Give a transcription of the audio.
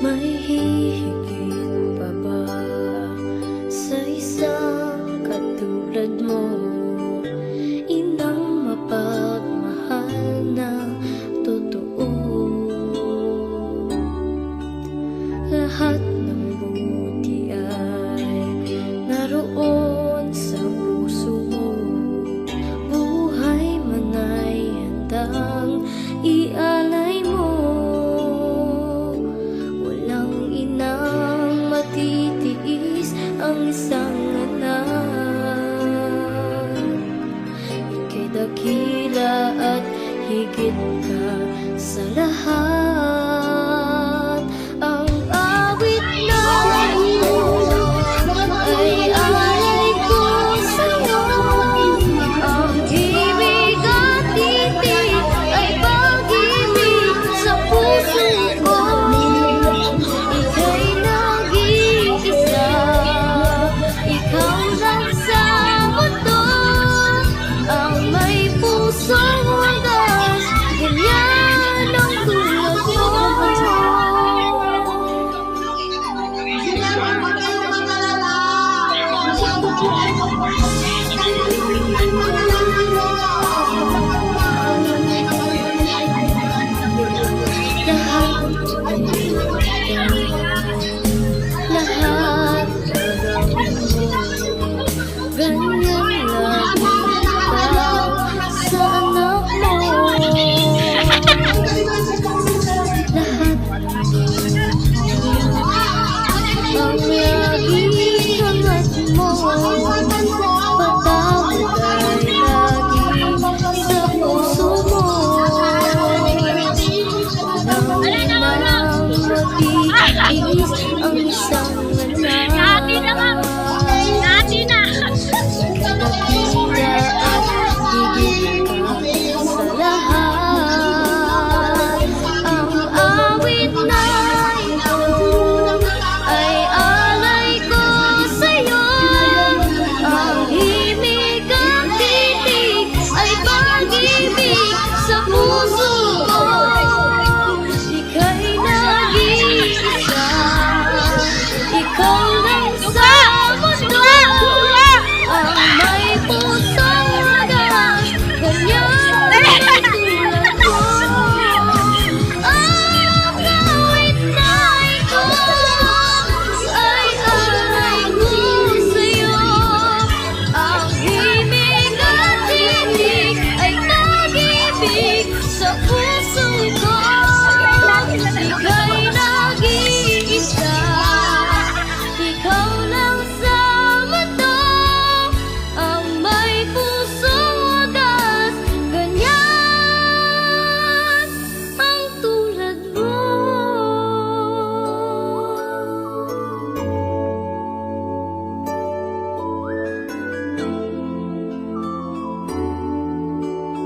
May hihigit pa ba sa isang katulad mo? Inang mapagmahal na totoo. Lahat ng buti ay naroon sa puso mo. Buhay man ay handang ialay mo. Walang inang matitiis ang isang anak. Ika'y dakila at higit ka sa lahat. Ang awit na ito ay alay ko sa'yo. Ang ibig at titig ay pag-ibig sa puso ko. Ika'y nag-iisa, ikaw lang sa mundo. Ang may pusong wagas, ganyan ang tulad mo. Lahat gagawin mo, ganyan lagi ikaw sa anak mo. Lahat ang laging hangat mo. Patawad ay lagi sa puso mo. Walang nang matiis ang isang anak.